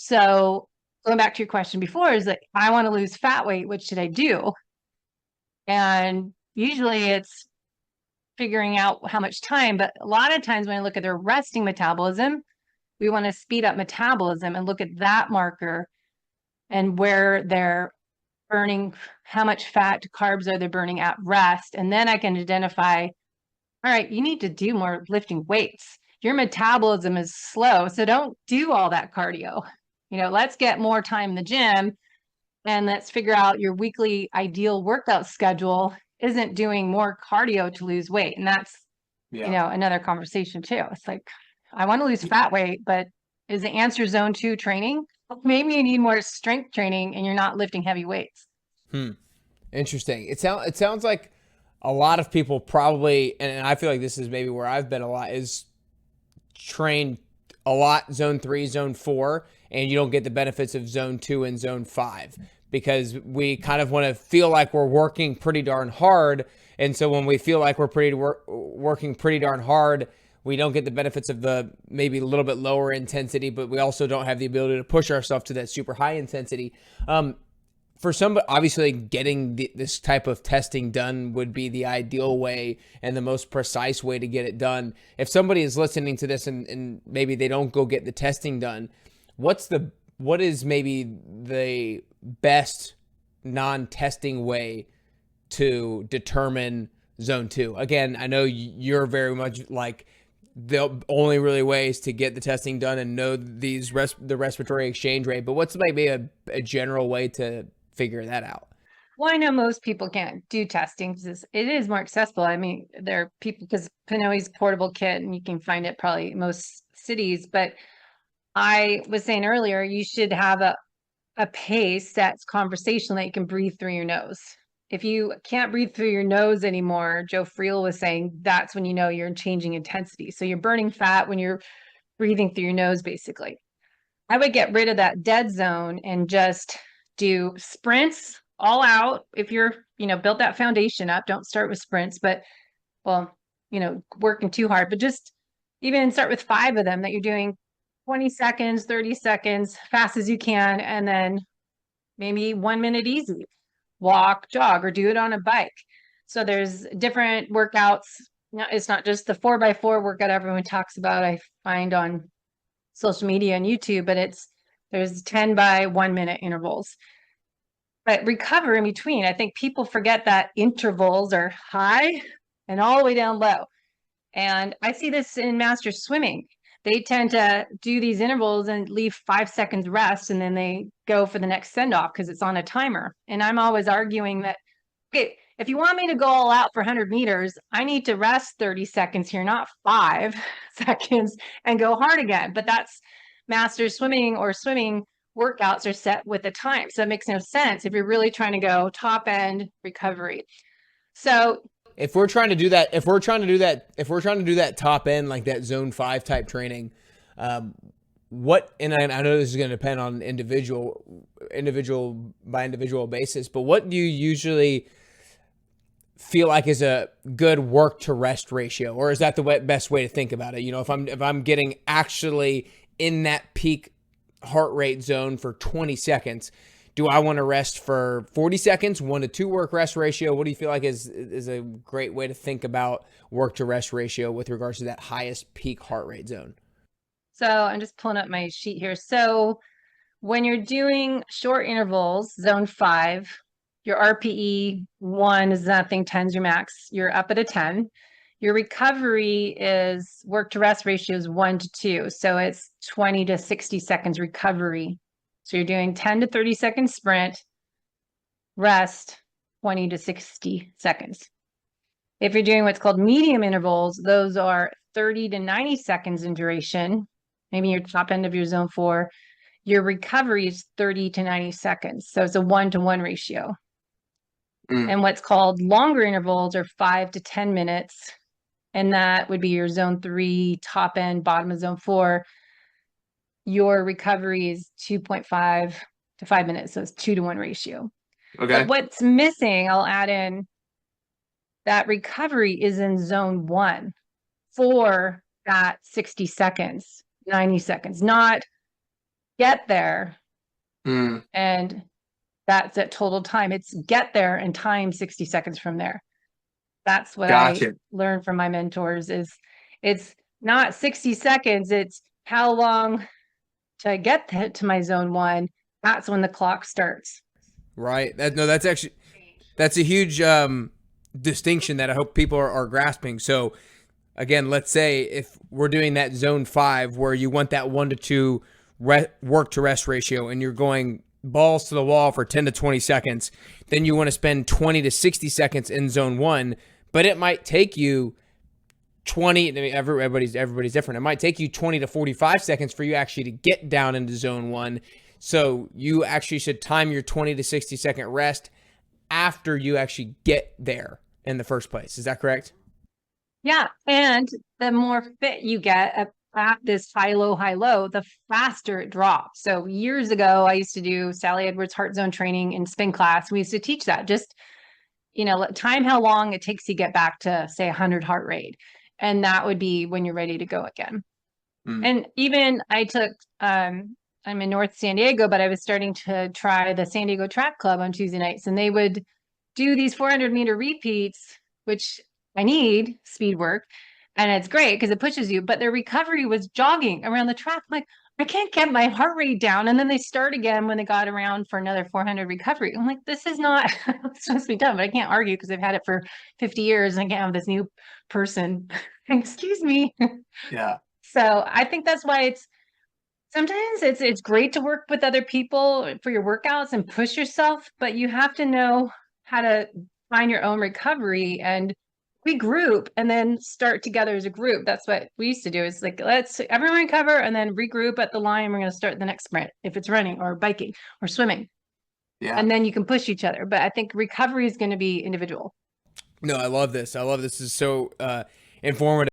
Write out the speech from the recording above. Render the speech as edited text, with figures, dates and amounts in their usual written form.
So going back to your question before is like, I want to lose fat weight. What should I do? And usually it's figuring out how much time, but a lot of times when I look at their resting metabolism, we want to speed up metabolism and look at that marker and where they're burning, how much fat to carbs are they burning at rest. And then I can identify, all right, you need to do more lifting weights. Your metabolism is slow, so don't do all that cardio. Let's get more time in the gym and let's figure out your weekly ideal workout schedule isn't doing more cardio to lose weight. And that's, another conversation too. It's like, I want to lose fat weight, but is the answer zone 2 training? Maybe you need more strength training and you're not lifting heavy weights. Interesting. It sounds like a lot of people probably, and I feel like this is maybe where I've been a lot, is trained a lot zone 3, zone 4, and you don't get the benefits of zone 2 and zone 5 because we kind of want to feel like we're working pretty darn hard. And so when we feel like we're working pretty darn hard, we don't get the benefits of the maybe a little bit lower intensity, but we also don't have the ability to push ourselves to that super high intensity. For some, obviously getting this type of testing done would be the ideal way and the most precise way to get it done. If somebody is listening to this and maybe they don't go get the testing done, what is maybe the best non-testing way to determine zone 2? Again, I know you're very much like the only really ways to get the testing done and know the respiratory exchange rate, but what's maybe a general way to figure that out? Well, I know most people can't do testing because it is more accessible. I mean, there are people, because Pinoy's portable kit and you can find it probably in most cities, but I was saying earlier, you should have a pace that's conversational that you can breathe through your nose. If you can't breathe through your nose anymore, Joe Friel was saying that's when you know you're changing intensity. So you're burning fat when you're breathing through your nose, basically. I would get rid of that dead zone and just do sprints all out. If you're, build that foundation up, don't start with sprints, but working too hard, but just even start with 5 of them that you're doing 20 seconds, 30 seconds, fast as you can. And then maybe 1 minute easy, walk, jog, or do it on a bike. So there's different workouts. It's not just the 4x4 workout everyone talks about, I find on social media and YouTube, but there's 10 by 1 minute intervals. But recover in between. I think people forget that intervals are high and all the way down low. And I see this in master swimming. They tend to do these intervals and leave 5 seconds rest, and then they go for the next send off because it's on a timer. And I'm always arguing that, okay, if you want me to go all out for 100 meters, I need to rest 30 seconds here, not 5 seconds, and go hard again. But that's master swimming, or swimming workouts are set with a time. So it makes no sense if you're really trying to go top end recovery. So If we're trying to do that top end, like that zone 5 type training, and I know this is going to depend on individual by individual basis, but what do you usually feel like is a good work to rest ratio, or is that the best way to think about it? If I'm getting actually in that peak heart rate zone for 20 seconds, do I want to rest for 40 seconds, 1 to 2 work rest ratio? What do you feel like is a great way to think about work to rest ratio with regards to that highest peak heart rate zone? So I'm just pulling up my sheet here. So when you're doing short intervals, zone 5, your RPE 1 is nothing, 10's your max. You're up at a 10. Your recovery is work to rest ratio is 1 to 2. So it's 20 to 60 seconds recovery. So you're doing 10 to 30 second sprint, rest 20 to 60 seconds. If you're doing what's called medium intervals, those are 30 to 90 seconds in duration, maybe your top end of your zone 4. Your recovery is 30 to 90 seconds. So it's a 1-to-1 ratio. And what's called longer intervals are 5 to 10 minutes. And that would be your zone 3, top end, bottom of zone 4. Your recovery is 2.5 to 5 minutes. So it's 2-to-1 ratio. Okay. But what's missing, I'll add in, that recovery is in zone 1 for that 60 seconds, 90 seconds, not get there Mm, and that's at total time. It's get there and time 60 seconds from there. That's what I gotcha. learned from my mentors is it's not 60 seconds, it's how long to get to my zone one. That's when the clock starts. Right. That's actually that's a huge distinction that I hope people are grasping. So again, let's say if we're doing that zone 5 where you want that 1 to 2 work to rest ratio and you're going balls to the wall for 10 to 20 seconds, then you want to spend 20 to 60 seconds in zone 1, but it might take you 20. I mean, everybody's different. It might take you 20 to 45 seconds for you actually to get down into zone 1. So you actually should time your 20 to 60 second rest after you actually get there in the first place. Is that correct? Yeah. And the more fit you get at this high, low, the faster it drops. So years ago, I used to do Sally Edwards heart zone training in spin class. We used to teach that just, time how long it takes to get back to, say, 100 heart rate. And that would be when you're ready to go again. Mm, And even I took, I'm in North San Diego, but I was starting to try the San Diego Track Club on Tuesday nights, and they would do these 400-meter repeats, which I need speed work. And it's great because it pushes you, but their recovery was jogging around the track. I'm like, I can't get my heart rate down. And then they start again when they got around for another 400 recovery. I'm like, this is not supposed to be done, but I can't argue because I've had it for 50 years and I can't have this new person. Excuse me. yeah. So I think that's why sometimes it's great to work with other people for your workouts and push yourself, but you have to know how to find your own recovery and regroup and then start together as a group. That's what we used to do. Is like, let's everyone recover and then regroup at the line. We're going to start the next sprint if it's running or biking or swimming. Yeah. And then you can push each other. But I think recovery is going to be individual. No, I love this. I love this. This is so informative.